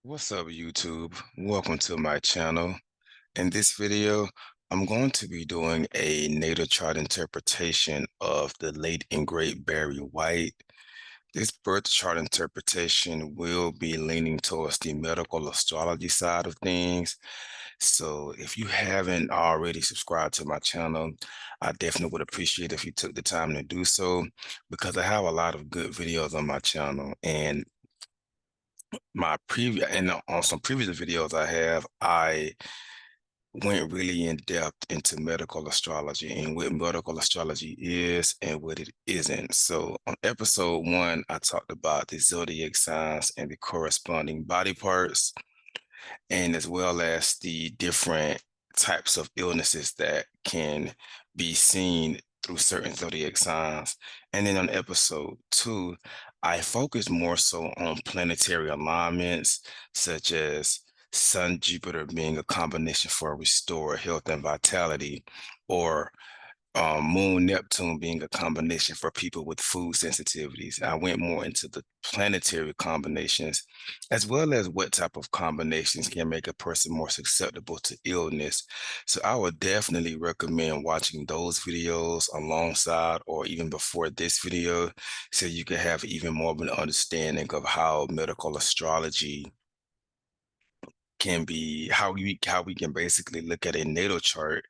What's up, YouTube? Welcome to my channel. In this video, I'm going to be doing a natal chart interpretation of the late and great Barry White. This birth chart interpretation will be leaning towards the medical astrology side of things. So if you haven't already subscribed to my channel, I definitely would appreciate if you took the time to do so because I have a lot of good videos on my channel. And on some previous videos I went really in depth into medical astrology and what medical astrology is and what it isn't. So on episode 1, I talked about the zodiac signs and the corresponding body parts, and as well as the different types of illnesses that can be seen through certain zodiac signs. And then on episode 2, I focused more so on planetary alignments, such as Sun Jupiter being a combination for restore health and vitality, or Moon Neptune being a combination for people with food sensitivities. I went more into the planetary combinations, as well as what type of combinations can make a person more susceptible to illness. So I would definitely recommend watching those videos alongside or even before this video, so you can have even more of an understanding of how medical astrology can be, how we can basically look at a natal chart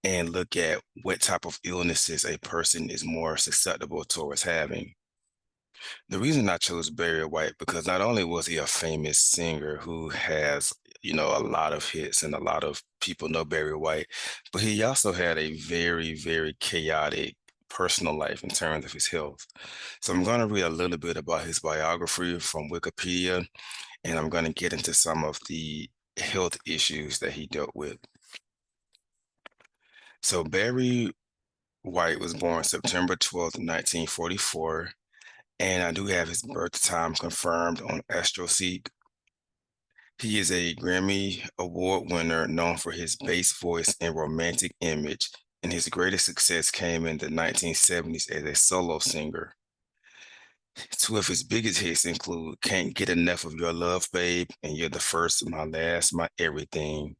and look at what type of illnesses a person is more susceptible towards having. The reason I chose Barry White because not only was he a famous singer who has, a lot of hits and a lot of people know Barry White, but he also had a very, very chaotic personal life in terms of his health. So I'm going to read a little bit about his biography from Wikipedia, and I'm going to get into some of the health issues that he dealt with. So Barry White was born September 12th, 1944, and I do have his birth time confirmed on Astrology. He is a Grammy Award winner known for his bass voice and romantic image, and his greatest success came in the 1970s as a solo singer. Two of his biggest hits include Can't Get Enough of Your Love, Babe, and You're the First, My Last, My Everything.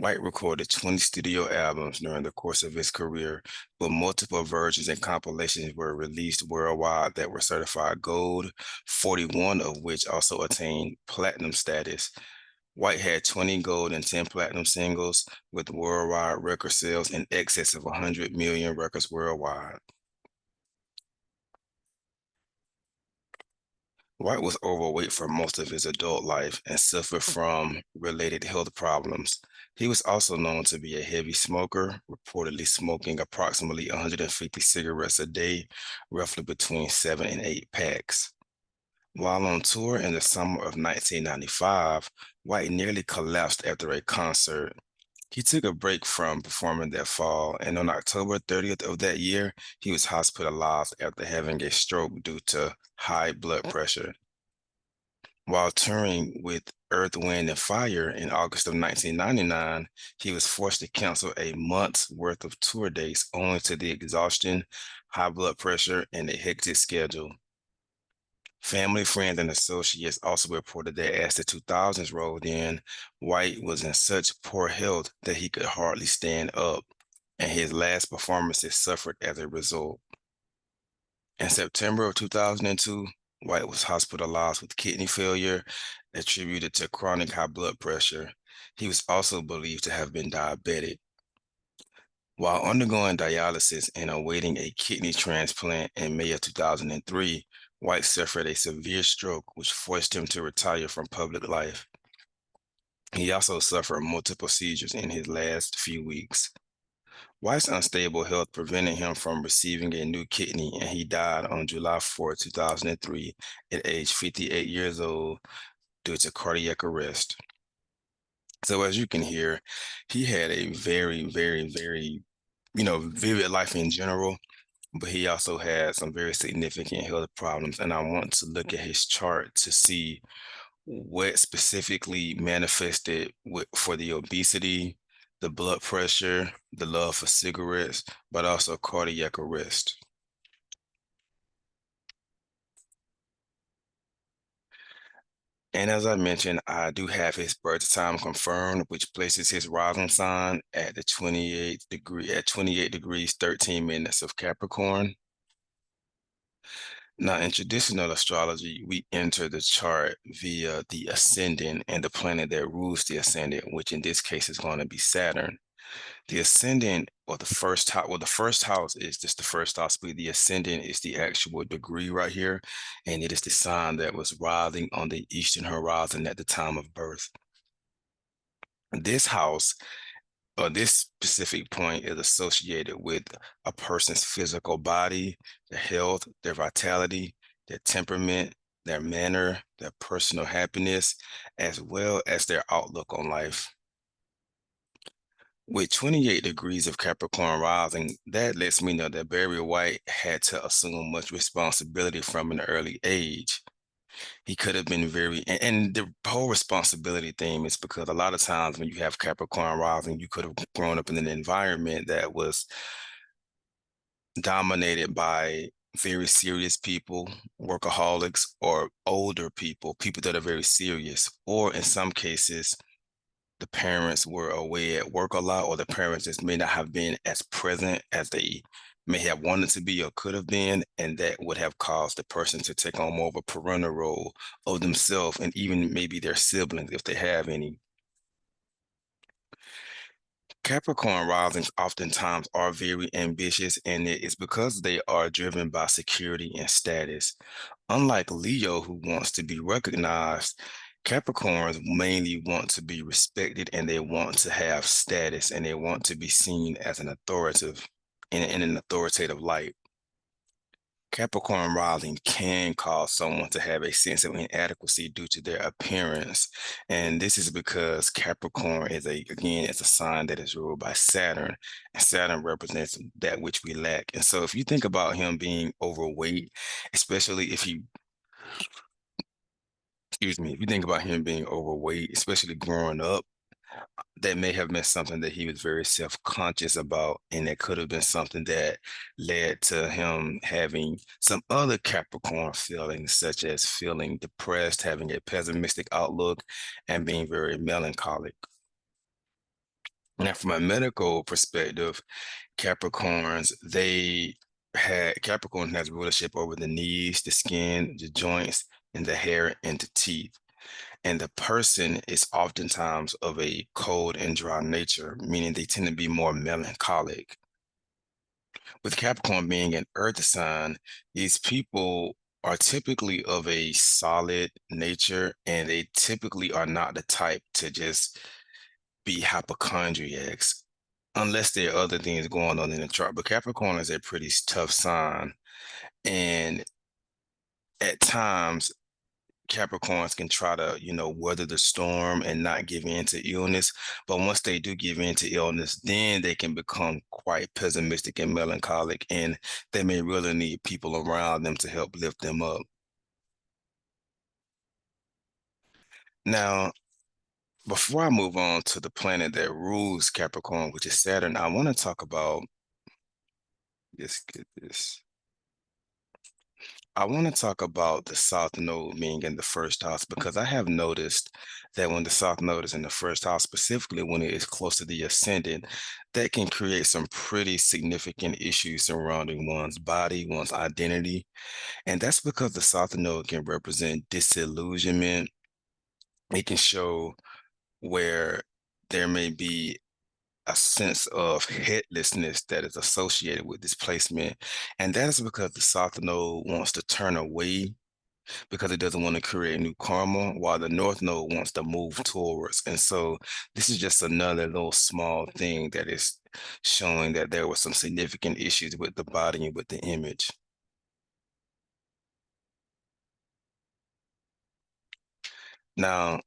White recorded 20 studio albums during the course of his career, but multiple versions and compilations were released worldwide that were certified gold, 41 of which also attained platinum status. White had 20 gold and 10 platinum singles, with worldwide record sales in excess of 100 million records worldwide. White was overweight for most of his adult life and suffered from related health problems. He was also known to be a heavy smoker, reportedly smoking approximately 150 cigarettes a day, roughly between 7 and 8 packs. While on tour in the summer of 1995, White nearly collapsed after a concert. He took a break from performing that fall, and on October 30th of that year, he was hospitalized after having a stroke due to high blood pressure. While touring with Earth, Wind, and Fire in August of 1999, he was forced to cancel a month's worth of tour dates owing to the exhaustion, high blood pressure, and a hectic schedule. Family, friends, and associates also reported that as the 2000s rolled in, White was in such poor health that he could hardly stand up, and his last performances suffered as a result. In September of 2002, White was hospitalized with kidney failure attributed to chronic high blood pressure. He was also believed to have been diabetic. While undergoing dialysis and awaiting a kidney transplant in May of 2003, White suffered a severe stroke, which forced him to retire from public life. He also suffered multiple seizures in his last few weeks. White's unstable health prevented him from receiving a new kidney, and he died on July 4, 2003, at age 58 years old due to cardiac arrest. So as you can hear, he had a very, very, very, vivid life in general, but he also had some very significant health problems. And I want to look at his chart to see what specifically manifested for the obesity, the blood pressure, the love for cigarettes, but also cardiac arrest. And as I mentioned, I do have his birth time confirmed, which places his rising sign at the 28 degrees, 13 minutes of Capricorn. Now, in traditional astrology, we enter the chart via the ascendant and the planet that rules the ascendant, which in this case is going to be Saturn. The ascendant or the first house, well, the first house is just the first house, but the ascendant is the actual degree right here. And it is the sign that was rising on the eastern horizon at the time of birth. This house or this specific point is associated with a person's physical body, their health, their vitality, their temperament, their manner, their personal happiness, as well as their outlook on life. With 28 degrees of Capricorn rising, that lets me know that Barry White had to assume much responsibility from an early age. He could have been and the whole responsibility theme is because a lot of times when you have Capricorn rising, you could have grown up in an environment that was dominated by very serious people, workaholics, or older people, people that are very serious, or in some cases, the parents were away at work a lot, or the parents just may not have been as present as they may have wanted to be or could have been, and that would have caused the person to take on more of a parental role of themselves and even maybe their siblings if they have any. Capricorn risings oftentimes are very ambitious, and it is because they are driven by security and status. Unlike Leo, who wants to be recognized, Capricorns mainly want to be respected and they want to have status and they want to be seen as an authoritative in an authoritative light. Capricorn rising can cause someone to have a sense of inadequacy due to their appearance. And this is because Capricorn is it's a sign that is ruled by Saturn, and Saturn represents that which we lack. And so if you think about him being overweight, especially if he excuse me, if you think about him being overweight, especially growing up, that may have been something that he was very self-conscious about, and that could have been something that led to him having some other Capricorn feelings, such as feeling depressed, having a pessimistic outlook, and being very melancholic. Now, from a medical perspective, Capricorn has rulership over the knees, the skin, the joints, and the hair and the teeth. And the person is oftentimes of a cold and dry nature, meaning they tend to be more melancholic. With Capricorn being an earth sign, these people are typically of a solid nature, and they typically are not the type to just be hypochondriacs unless there are other things going on in the chart. But Capricorn is a pretty tough sign. And at times, Capricorns can try to, weather the storm and not give in to illness. But once they do give in to illness, then they can become quite pessimistic and melancholic, and they may really need people around them to help lift them up. Now, before I move on to the planet that rules Capricorn, which is Saturn, I want to talk about, let's get this. I want to talk about the South Node being in the first house because I have noticed that when the South Node is in the first house, specifically when it is close to the ascendant, that can create some pretty significant issues surrounding one's body, one's identity. And that's because the South Node can represent disillusionment. It can show where there may be a sense of headlessness that is associated with displacement. And that is because the South Node wants to turn away because it doesn't want to create new karma, while the North Node wants to move towards. And so this is just another little small thing that is showing that there were some significant issues with the body and with the image. Now,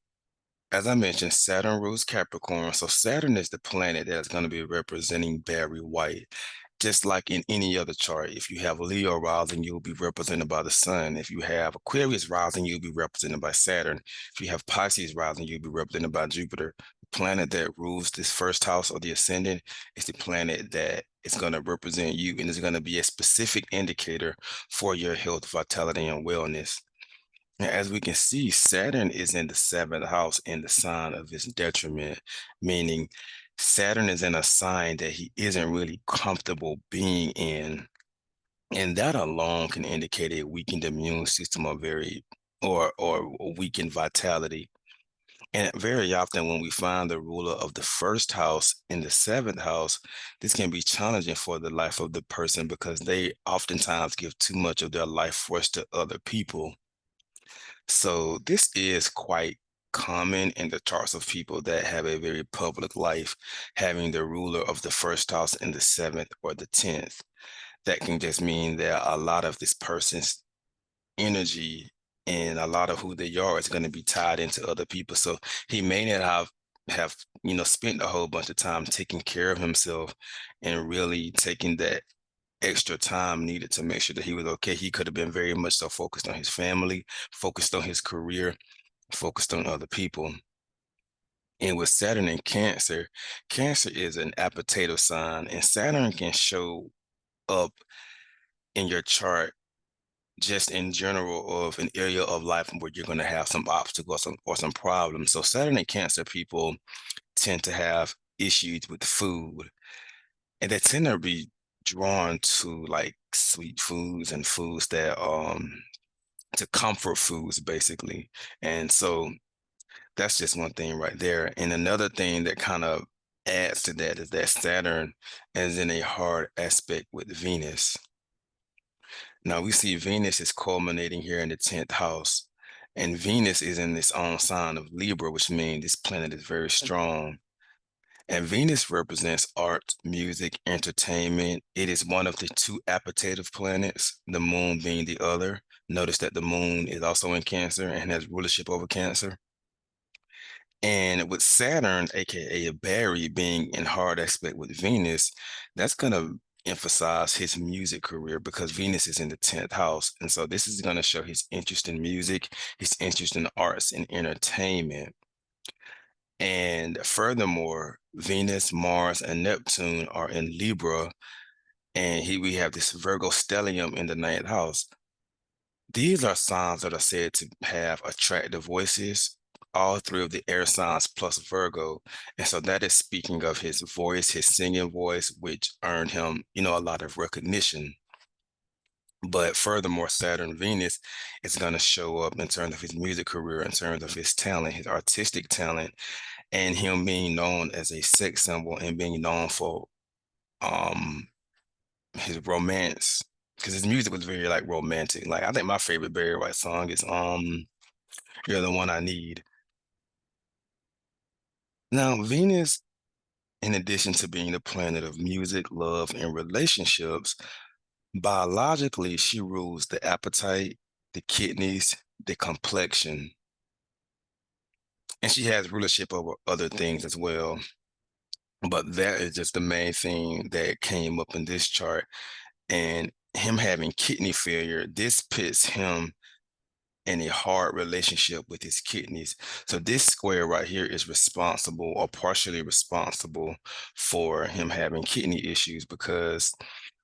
as I mentioned, Saturn rules Capricorn. So Saturn is the planet that is going to be representing Barry White. Just like in any other chart, if you have Leo rising, you'll be represented by the sun. If you have Aquarius rising, you'll be represented by Saturn. If you have Pisces rising, you'll be represented by Jupiter. The planet that rules this first house or the ascendant is the planet that is going to represent you and is going to be a specific indicator for your health, vitality, and wellness. As we can see, Saturn is in the seventh house in the sign of his detriment, meaning Saturn is in a sign that he isn't really comfortable being in. And that alone can indicate a weakened immune system or or weakened vitality. And very often when we find the ruler of the first house in the seventh house, this can be challenging for the life of the person because they oftentimes give too much of their life force to other people. So this is quite common in the charts of people that have a very public life, having the ruler of the first house in the seventh or the 10th. That can just mean that a lot of this person's energy and a lot of who they are is going to be tied into other people. So he may not have spent a whole bunch of time taking care of himself and really taking that extra time needed to make sure that he was okay. He could have been very much so focused on his family, focused on his career, focused on other people. And with Saturn in Cancer, Cancer is an appetitive sign, and Saturn can show up in your chart just in general of an area of life where you're going to have some obstacles or some problems. So Saturn and Cancer people tend to have issues with food, and they tend to be drawn to like sweet foods and foods that to comfort foods basically. And so that's just one thing right there. And another thing that kind of adds to that is that Saturn is in a hard aspect with Venus. Now we see Venus is culminating here in the 10th house, and Venus is in its own sign of Libra, which means this planet is very strong. And Venus represents art, music, entertainment. It is one of the two appetitive planets, the moon being the other. Notice that the moon is also in Cancer and has rulership over Cancer. And with Saturn, aka Barry, being in hard aspect with Venus, that's going to emphasize his music career because Venus is in the 10th house. And so this is going to show his interest in music, his interest in arts and entertainment. And furthermore, Venus, Mars, and Neptune are in Libra, and we have this Virgo stellium in the 9th house. These are signs that are said to have attractive voices, all three of the air signs plus Virgo. And so that is speaking of his voice, his singing voice, which earned him, a lot of recognition. But furthermore, Saturn, Venus is going to show up in terms of his music career, in terms of his talent, his artistic talent, and him being known as a sex symbol and being known for um his romance because his music was very like romantic. Like I think my favorite Barry White song is You're the One I Need. Now, Venus, in addition to being the planet of music, love, and relationships, biologically she rules the appetite, the kidneys, the complexion, and she has rulership over other things as well. But that is just the main thing that came up in this chart. And him having kidney failure, this puts him in a hard relationship with his kidneys. So this square right here is responsible or partially responsible for him having kidney issues because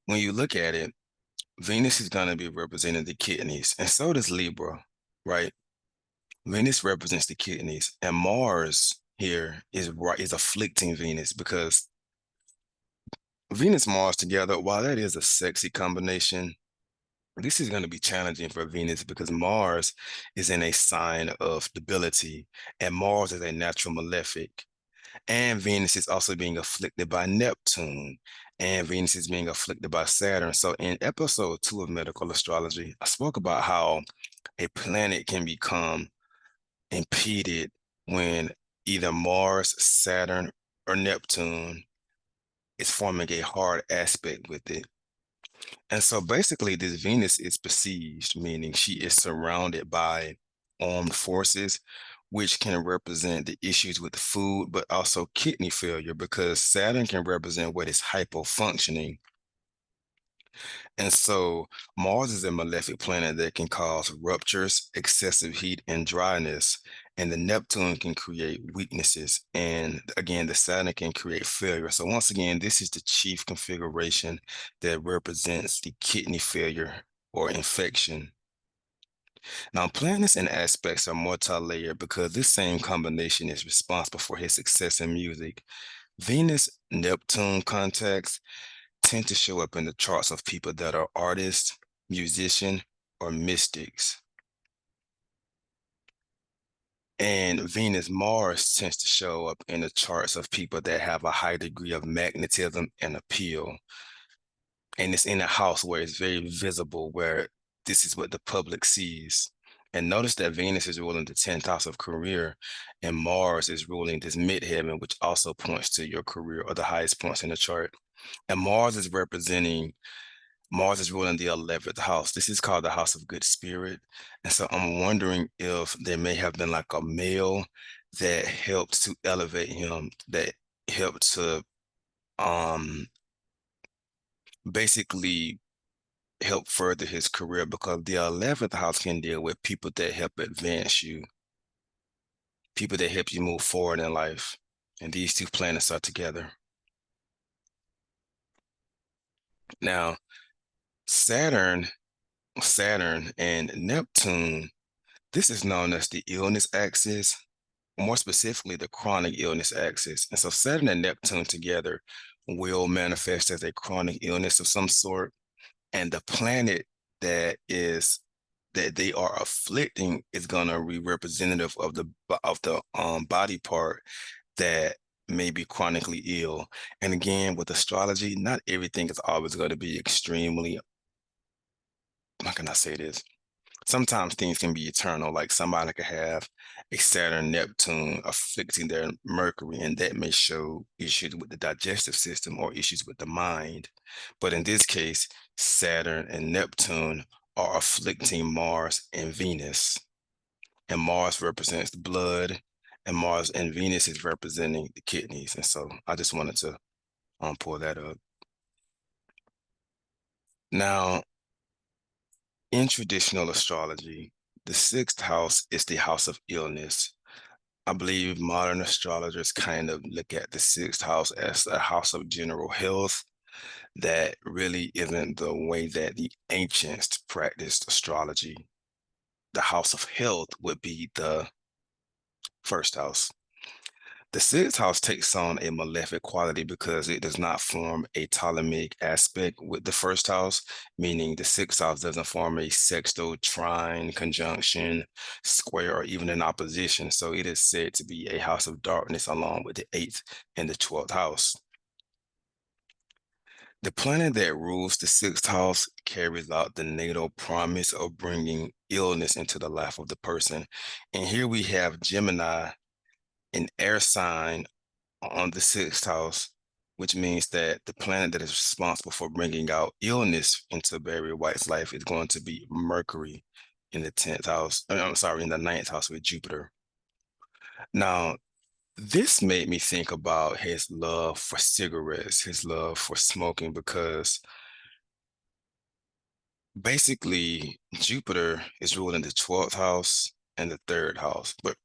when you look at it, Venus is going to be representing the kidneys, and so does Libra, right? Venus represents the kidneys, and Mars here is afflicting Venus because Venus Mars together, while that is a sexy combination, this is going to be challenging for Venus because Mars is in a sign of debility, and Mars is a natural malefic. And Venus is also being afflicted by Neptune, and Venus is being afflicted by Saturn. So, in episode 2 of Medical Astrology, I spoke about how a planet can become impeded when either Mars, Saturn, or Neptune is forming a hard aspect with it. And so basically, this Venus is besieged, meaning she is surrounded by armed forces, which can represent the issues with food, but also kidney failure, because Saturn can represent what is hypofunctioning. And so Mars is a malefic planet that can cause ruptures, excessive heat, and dryness. And the Neptune can create weaknesses. And again, the Saturn can create failure. So once again, this is the chief configuration that represents the kidney failure or infection. Now, planets and aspects are multi-layered because this same combination is responsible for his success in music. Venus Neptune contacts tend to show up in the charts of people that are artists, musicians, or mystics. And Venus Mars tends to show up in the charts of people that have a high degree of magnetism and appeal. And it's in a house where it's very visible, where this is what the public sees. And notice that Venus is ruling the 10th house of career, and Mars is ruling this midheaven, which also points to your career or the highest points in the chart. And Mars is ruling the 11th house. This is called the house of good spirit. And so I'm wondering if there may have been like a male that helped to elevate him, that helped to um basically help further his career, because the 11th house can deal with people that help advance you, people that help you move forward in life. And these two planets are together. Now, Saturn, Saturn and Neptune, this is known as the illness axis, more specifically the chronic illness axis. And so Saturn and Neptune together will manifest as a chronic illness of some sort. And the planet that is that they are afflicting is going to be representative of the body part that may be chronically ill. And again, with astrology, not everything is always going to be extremely, how can I say this? Sometimes things can be eternal, like somebody could have a Saturn Neptune afflicting their Mercury, and that may show issues with the digestive system or issues with the mind. But in this case, Saturn and Neptune are afflicting Mars and Venus, and Mars represents the blood, and Mars and Venus is representing the kidneys. And so I just wanted to pull that up. Now, in traditional astrology, the sixth house is the house of illness. I believe modern astrologers kind of look at the sixth house as a house of general health. That really isn't the way that the ancients practiced astrology. The house of health would be the first house. The sixth house takes on a malefic quality because it does not form a Ptolemaic aspect with the first house, meaning the sixth house doesn't form a sextile, trine, conjunction, square, or even an opposition. So it is said to be a house of darkness along with the eighth and the 12th house. The planet that rules the sixth house carries out the natal promise of bringing illness into the life of the person. And here we have Gemini, an air sign on the sixth house, which means that the planet that is responsible for bringing out illness into Barry White's life is going to be Mercury in the 10th house. I'm sorry, in the ninth house with Jupiter. Now, this made me think about his love for cigarettes, his love for smoking, because basically Jupiter is ruling the 12th house and the third house. But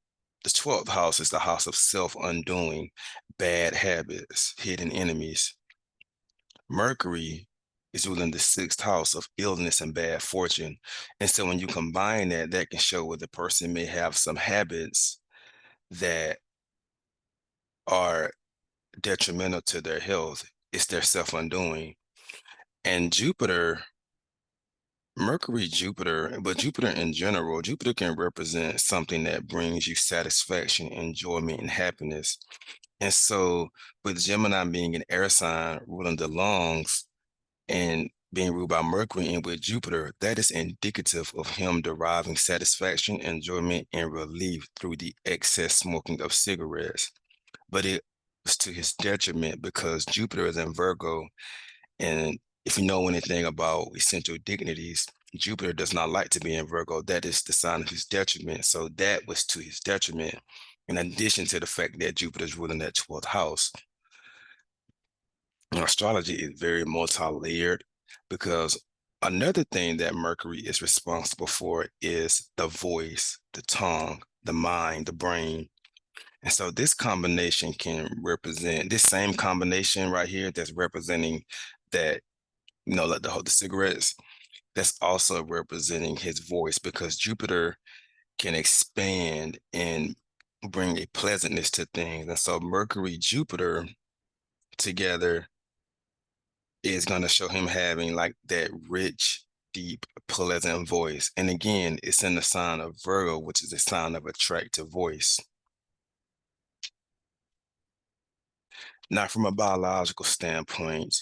the 12th house is the house of self-undoing, bad habits, hidden enemies. Mercury is ruling the sixth house of illness and bad fortune. And so when you combine that, that can show where the person may have some habits that are detrimental to their health. It's their self-undoing. And Jupiter, Mercury, Jupiter, but Jupiter in general, Jupiter can represent something that brings you satisfaction, enjoyment, and happiness. And so, with Gemini being an air sign ruling the lungs and being ruled by Mercury and with Jupiter, that is indicative of him deriving satisfaction, enjoyment, and relief through the excess smoking of cigarettes. But it was to his detriment because Jupiter is in Virgo. And if you know anything about essential dignities, Jupiter does not like to be in Virgo. That is the sign of his detriment. So that was to his detriment, in addition to the fact that Jupiter is ruling that 12th house. And astrology is very multi-layered because another thing that Mercury is responsible for is the voice, the tongue, the mind, the brain. And so this combination can represent this same combination right here that's representing that, like the cigarettes. that's also representing his voice because Jupiter can expand and bring a pleasantness to things. And so Mercury, Jupiter together is going to show him having like that rich, deep, pleasant voice. And again, it's in the sign of Virgo, which is a sign of attractive voice. Now, from a biological standpoint,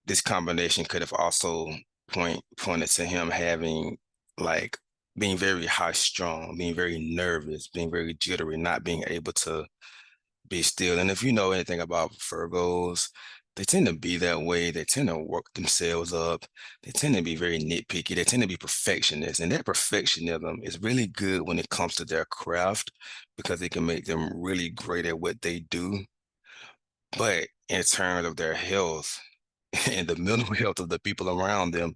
this combination could have also pointed to him having like being very high strung, being very nervous, being very jittery, not being able to be still. And if you know anything about Virgos, they tend to be that way. They tend to work themselves up. They tend to be very nitpicky. They tend to be perfectionists. And that perfectionism is really good when it comes to their craft because it can make them really great at what they do. But in terms of their health and the mental health of the people around them,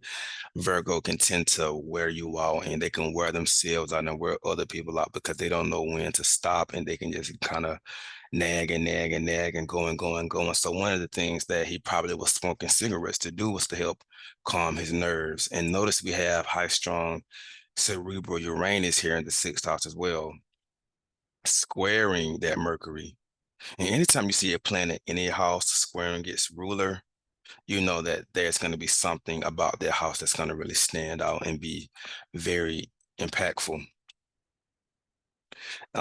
Virgo can tend to wear you out and they can wear themselves out and wear other people out because they don't know when to stop and they can just kind of nag and nag and nag and go and go and go. And so one of the things that he probably was smoking cigarettes to do was to help calm his nerves. And notice we have high strung cerebral Uranus here in the sixth house as well, squaring that Mercury. And anytime you see a planet in a house squaring its ruler, you know that there's going to be something about that house that's going to really stand out and be very impactful.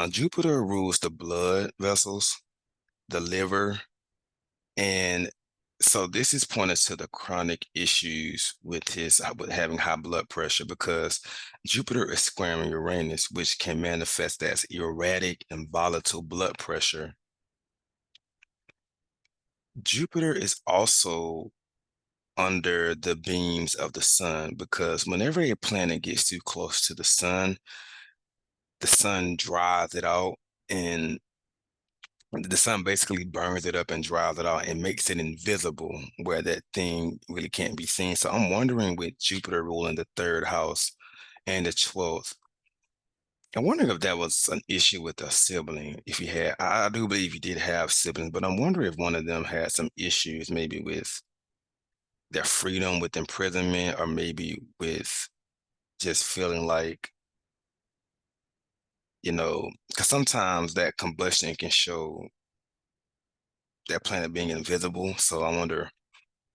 Jupiter rules the blood vessels, the liver, and so this is pointed to the chronic issues with his with having high blood pressure because Jupiter is squaring Uranus, which can manifest as erratic and volatile blood pressure. Jupiter is also under the beams of the sun because whenever a planet gets too close to the sun dries it out and the sun basically burns it up and dries it out and makes it invisible where that thing really can't be seen. So I'm wondering with Jupiter ruling the third house and the 12th, I'm wondering if that was an issue with a sibling. If you had, I do believe you did have siblings, but I'm wondering if one of them had some issues, maybe with their freedom, with imprisonment, or maybe with just feeling like, because sometimes that combustion can show that planet being invisible. So I wonder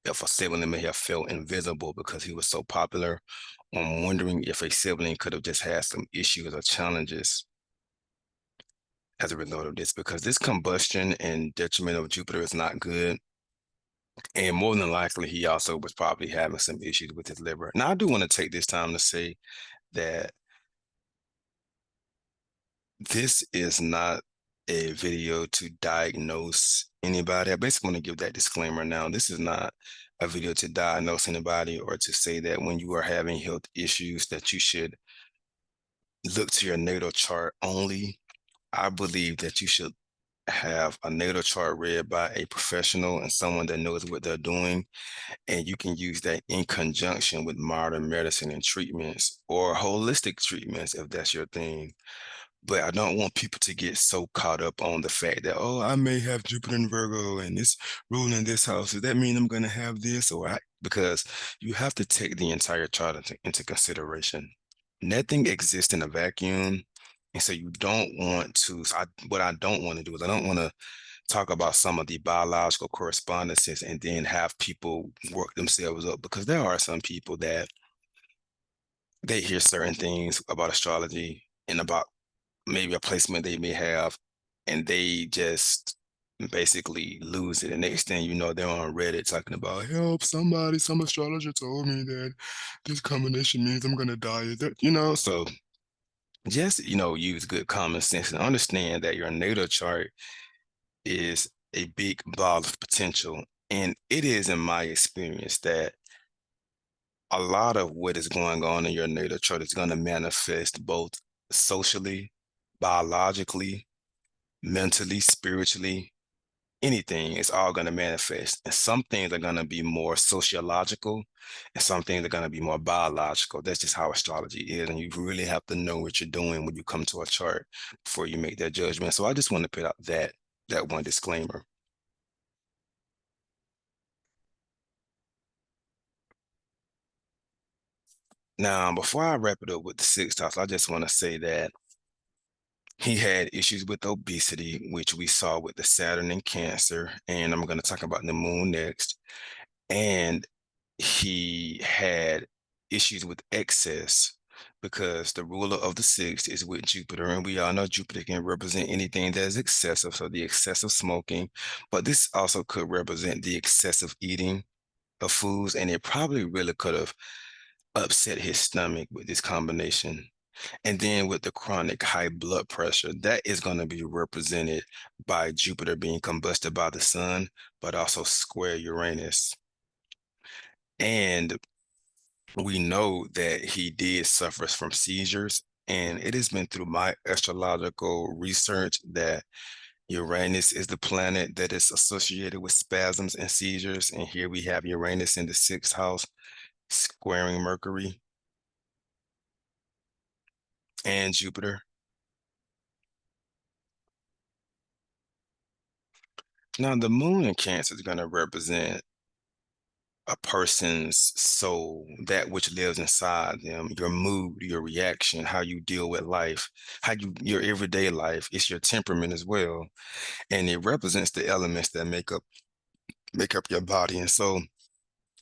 if a sibling may have felt invisible because he was so popular. I'm wondering if a sibling could have just had some issues or challenges as a result of this, because this combustion and detriment of Jupiter is not good. And more than likely, he also was probably having some issues with his liver. Now, I do want to take this time to say that this is not a video to diagnose anybody. I basically want to give that disclaimer now. This is not a video to diagnose anybody or to say that when you are having health issues that you should look to your natal chart only. I believe that you should have a natal chart read by a professional and someone that knows what they're doing. And you can use that in conjunction with modern medicine and treatments or holistic treatments if that's your thing. But I don't want people to get so caught up on the fact that, oh, I may have Jupiter in Virgo and it's ruling in this house. Does that mean I'm going to have this? Because you have to take the entire chart into consideration. Nothing exists in a vacuum. And so you don't want to, what I don't want to do is I don't want to talk about some of the biological correspondences and then have people work themselves up because there are some people that they hear certain things about astrology and about maybe a placement they may have, and they just basically lose it. And next thing you know, they're on Reddit talking about help somebody, some astrologer told me that this combination means I'm gonna die. Is that, so just use good common sense and understand that your natal chart is a big ball of potential. And it is in my experience that a lot of what is going on in your natal chart is going to manifest both socially, biologically, mentally, spiritually, anything is all going to manifest. And some things are going to be more sociological and some things are going to be more biological. That's just how astrology is. And you really have to know what you're doing when you come to a chart before you make that judgment. So I just want to put out that one disclaimer. Now, before I wrap it up with the sixth house, I just want to say that he had issues with obesity, which we saw with the Saturn and Cancer, and I'm going to talk about the moon next. And he had issues with excess because the ruler of the sixth is with Jupiter, and we all know Jupiter can represent anything that is excessive, so the excessive smoking, but this also could represent the excessive eating of foods, and it probably really could have upset his stomach with this combination. And then with the chronic high blood pressure, that is going to be represented by Jupiter being combusted by the sun, but also square Uranus. And we know that he did suffer from seizures. And it has been through my astrological research that Uranus is the planet that is associated with spasms and seizures. And here we have Uranus in the sixth house, squaring Mercury and Jupiter. Now, the moon in Cancer is going to represent a person's soul, that which lives inside them, your mood, your reaction, how you deal with life, your everyday life. It's your temperament as well. And it represents the elements that make up your body. And so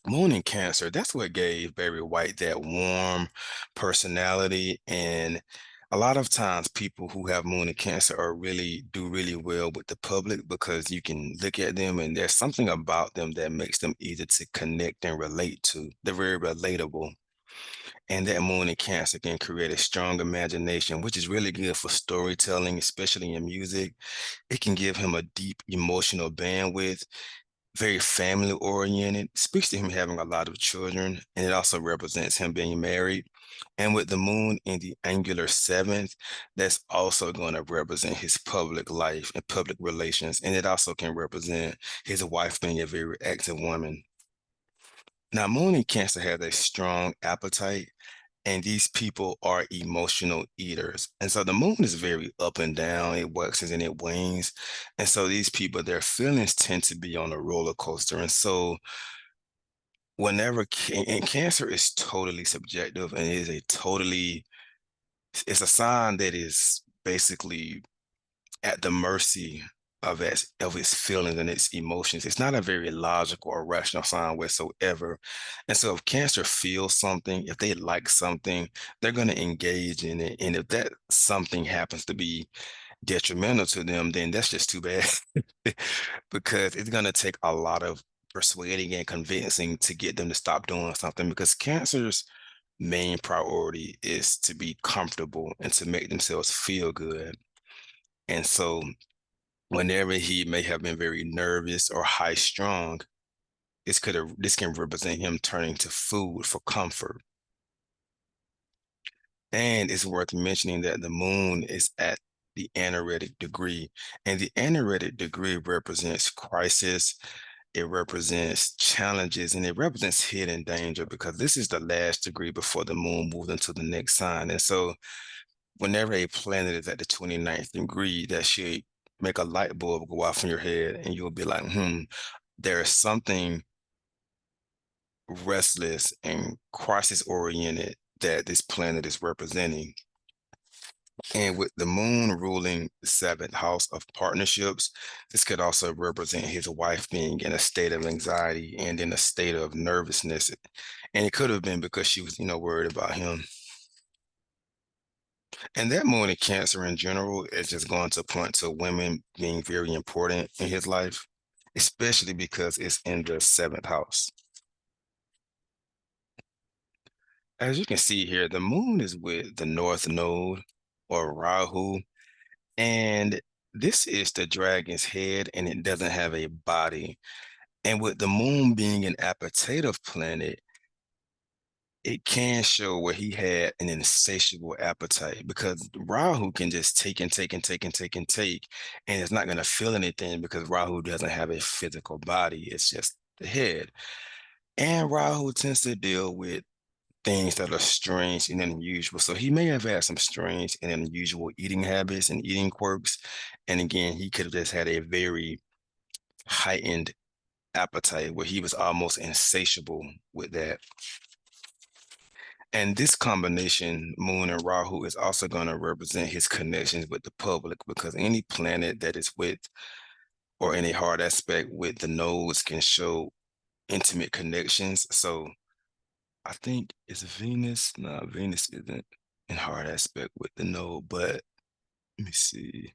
moon in Cancer, that's what gave Barry White that warm personality. And a lot of times people who have moon in Cancer are really do really well with the public because you can look at them and there's something about them that makes them easy to connect and relate to. They're very relatable. And that moon in Cancer can create a strong imagination, which is really good for storytelling, especially in music. It can give him a deep emotional bandwidth, very family oriented, speaks to him having a lot of children, and it also represents him being married. And with the moon in the angular seventh, that's also going to represent his public life and public relations. And it also can represent his wife being a very active woman. Now, moon in Cancer has a strong appetite, and these people are emotional eaters. And so the moon is very up and down, it waxes and it wanes. And so these people, their feelings tend to be on a roller coaster. And so and Cancer is totally subjective and it is it's a sign that is basically at the mercy of its feelings and its emotions. It's not a very logical or rational sign whatsoever. And so if Cancer feels something, if they like something, they're going to engage in it. And if that something happens to be detrimental to them, then that's just too bad because it's going to take a lot of persuading and convincing to get them to stop doing something because Cancer's main priority is to be comfortable and to make themselves feel good. And so whenever he may have been very nervous or high strung, this can represent him turning to food for comfort. And it's worth mentioning that the moon is at the anaretic degree, and the anaretic degree represents crisis, it represents challenges, and it represents hidden danger because this is the last degree before the moon moves into the next sign. And so whenever a planet is at the 29th degree, that should make a light bulb go off in your head, and you'll be like, there is something restless and crisis oriented that this planet is representing. And with the moon ruling the seventh house of partnerships, this could also represent his wife being in a state of anxiety and in a state of nervousness. And it could have been because she was, worried about him. And that moon in Cancer in general is just going to point to women being very important in his life, especially because it's in the seventh house. As you can see here, the moon is with the North Node or Rahu, and this is the dragon's head, and it doesn't have a body. And with the moon being an appetitive planet, it can show where he had an insatiable appetite because Rahu can just take and take and take and take and take, and it's not going to feel anything because Rahu doesn't have a physical body. It's just the head. And Rahu tends to deal with things that are strange and unusual. So he may have had some strange and unusual eating habits and eating quirks. And again, he could have just had a very heightened appetite where he was almost insatiable with that. And this combination, Moon and Rahu, is also going to represent his connections with the public because any planet that is with or any hard aspect with the nodes can show intimate connections. So I think it's Venus. No, Venus isn't in hard aspect with the node, but let me see.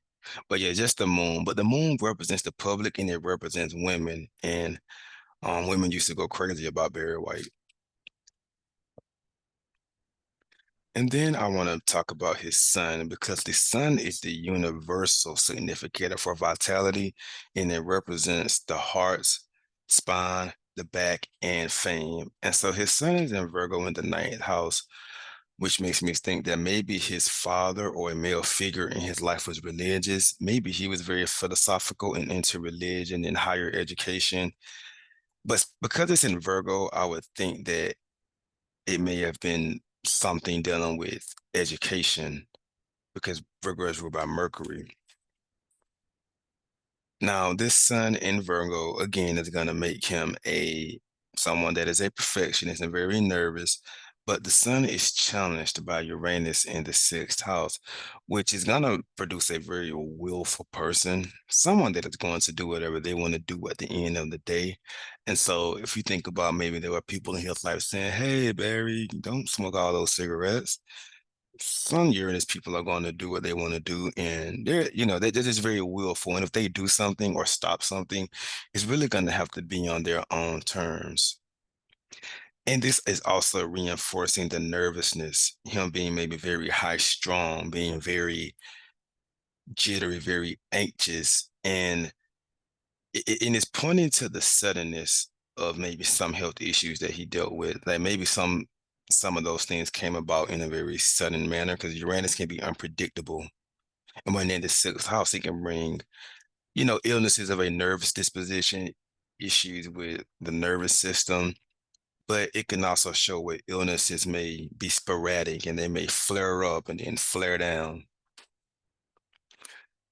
But yeah, just the moon. But the moon represents the public and it represents women. And women used to go crazy about Barry White. And then I want to talk about his sun because the sun is the universal significator for vitality and it represents the heart's spine, the back, and fame. And so his sun is in Virgo in the ninth house, which makes me think that maybe his father or a male figure in his life was religious. Maybe he was very philosophical and into religion and higher education. But because it's in Virgo, I would think that it may have been something dealing with education because Virgo is ruled by Mercury. Now, this sun in Virgo again is going to make him a someone that is a perfectionist and very nervous. But the sun is challenged by Uranus in the sixth house, which is going to produce a very willful person, someone that is going to do whatever they want to do at the end of the day. And so, if you think about maybe there were people in his life saying, "Hey, Barry, don't smoke all those cigarettes." Some Uranus people are going to do what they want to do, and they're just very willful. And if they do something or stop something, it's really going to have to be on their own terms. And this is also reinforcing the nervousness, him being maybe very high strung, being very jittery, very anxious, and it's pointing to the suddenness of maybe some health issues that he dealt with. Like maybe some of those things came about in a very sudden manner because Uranus can be unpredictable. And when in the sixth house, it can bring, illnesses of a nervous disposition, issues with the nervous system, but it can also show where illnesses may be sporadic and they may flare up and then flare down.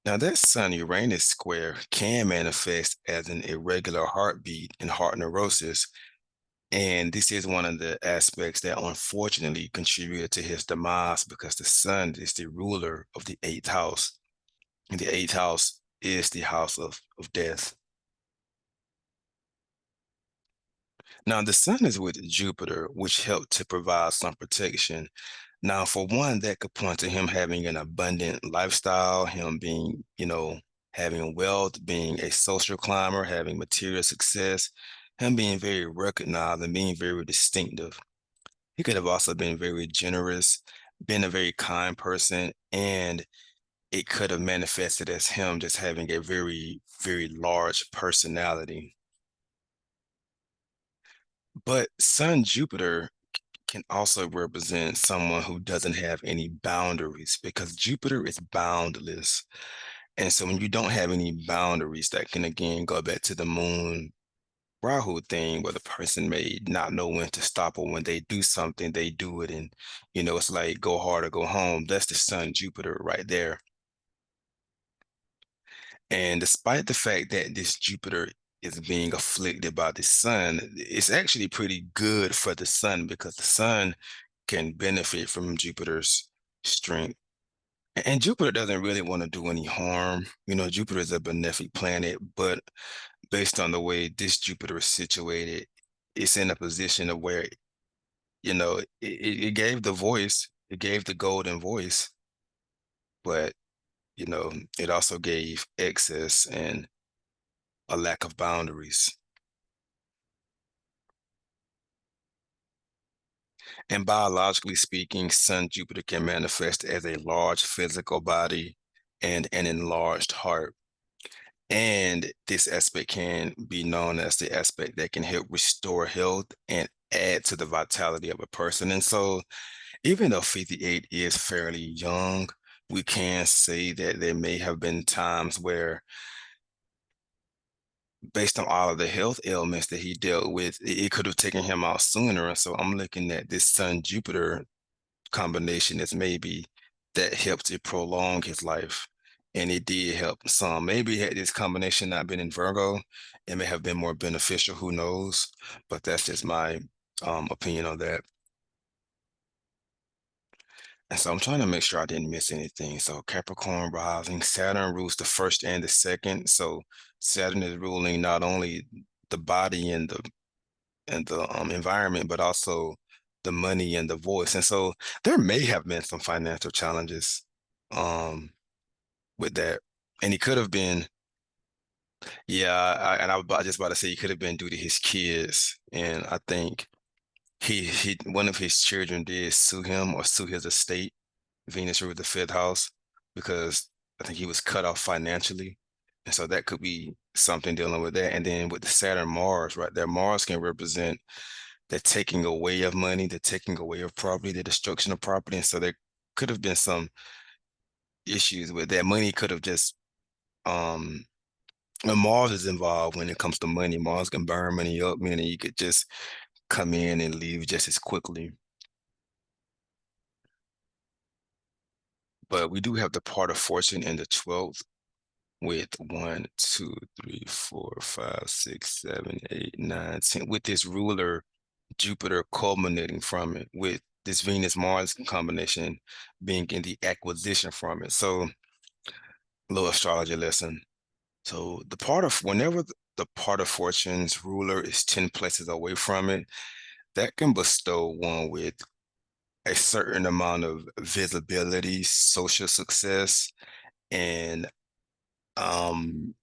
Now, that Sun Uranus square can manifest as an irregular heartbeat and heart neurosis. And this is one of the aspects that unfortunately contributed to his demise because the Sun is the ruler of the eighth house. And the eighth house is the house of death. Now, the Sun is with Jupiter, which helped to provide some protection. Now, for one, that could point to him having an abundant lifestyle, him being, having wealth, being a social climber, having material success, him being very recognized and being very distinctive. He could have also been very generous, been a very kind person, and it could have manifested as him just having a very, very large personality. But Sun Jupiter can also represent someone who doesn't have any boundaries because Jupiter is boundless. And so when you don't have any boundaries, that can again go back to the moon Rahu thing where the person may not know when to stop or when they do something, they do it. And, it's like go hard or go home. That's the Sun Jupiter right there. And despite the fact that this Jupiter is being afflicted by the sun, it's actually pretty good for the sun because the sun can benefit from Jupiter's strength. And Jupiter doesn't really want to do any harm. Jupiter is a benefic planet, but based on the way this Jupiter is situated, it's in a position of where, it gave the voice, it gave the golden voice, but, it also gave excess and a lack of boundaries. And biologically speaking, Sun Jupiter can manifest as a large physical body and an enlarged heart. And this aspect can be known as the aspect that can help restore health and add to the vitality of a person. And so, even though 58 is fairly young, we can say that there may have been times where, based on all of the health ailments that he dealt with, it could have taken him out sooner. And so, I'm looking at this Sun Jupiter combination as maybe that helped to prolong his life. And it did help some. Maybe had this combination not been in Virgo, it may have been more beneficial. Who knows? But that's just my opinion on that. And so I'm trying to make sure I didn't miss anything. So Capricorn rising, Saturn rules the first and the second. So Saturn is ruling not only the body and the environment, but also the money and the voice. And so there may have been some financial challenges um with that. And he could have been, yeah, and I was just about to say he could have been due to his kids. And I think he one of his children did sue him or sue his estate. Venus ruled the fifth house because I think he was cut off financially. And so that could be something dealing with that. And then with the Saturn Mars, right there, Mars can represent the taking away of money, the taking away of property, the destruction of property. And so there could have been some issues with that. Money could have just when Mars is involved when it comes to money. Mars can burn money up, meaning you could just come in and leave just as quickly. But we do have the part of fortune in the 12th with 1, 2, 3, 4, 5, 6, 7, 8, 9, 10, with this ruler Jupiter culminating from it, with this Venus Mars combination being in the acquisition from it. So, little astrology lesson. So, whenever the part of fortune's ruler is 10 places away from it, that can bestow one with a certain amount of visibility, social success, and um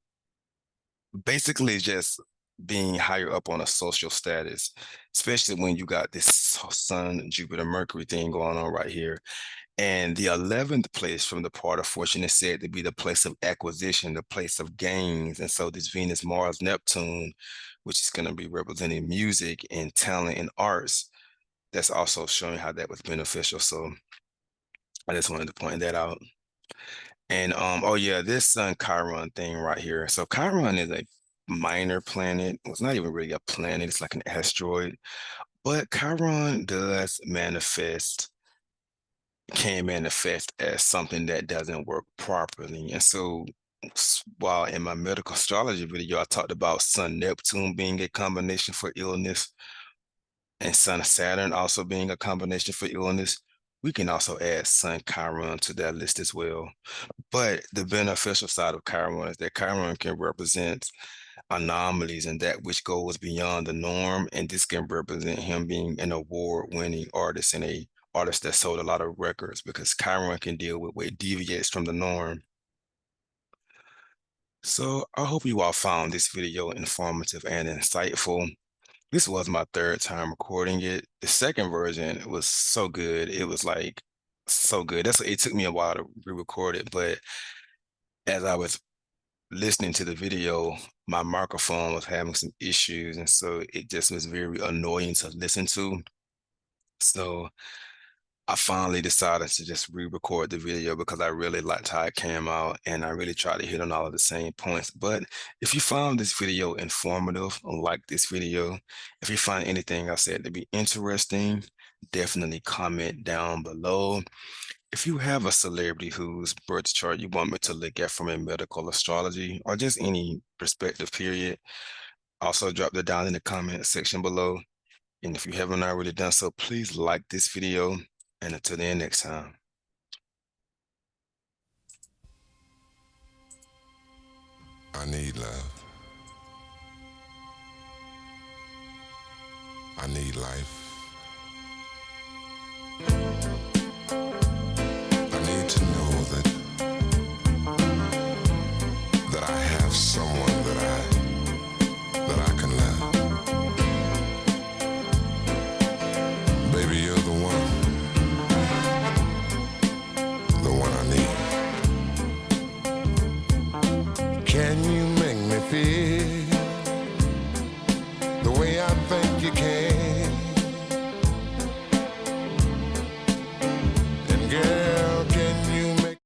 basically just being higher up on a social status, especially when you got this Sun, Jupiter, Mercury thing going on right here. And the 11th place from the part of fortune is said to be the place of acquisition, the place of gains. And so this Venus, Mars, Neptune, which is going to be representing music and talent and arts, that's also showing how that was beneficial. So I just wanted to point that out. And oh yeah, this Sun Chiron thing right here. So Chiron is a minor planet. Well, it's not even really a planet, it's like an asteroid. But Chiron can manifest as something that doesn't work properly. And so while in my medical astrology video, I talked about Sun Neptune being a combination for illness and Sun Saturn also being a combination for illness, we can also add Sun Chiron to that list as well. But the beneficial side of Chiron is that Chiron can represent anomalies and that which goes beyond the norm. And this can represent him being an award-winning artist and a artist that sold a lot of records because Chiron can deal with what deviates from the norm. So I hope you all found this video informative and insightful. This was my third time recording it. The second version was so good. It was like so good. It took me a while to re-record it, but as I was listening to the video, my microphone was having some issues, and so it just was very annoying to listen to. So I finally decided to just re-record the video because I really liked how it came out and I really tried to hit on all of the same points. But if you found this video informative, like this video, if you find anything I said to be interesting, definitely comment down below. If you have a celebrity whose birth chart you want me to look at from a medical astrology or just any perspective period, also drop that down in the comment section below. And if you haven't already done so, please like this video. And until then, next time. I need love. I need life. I need to know that I have someone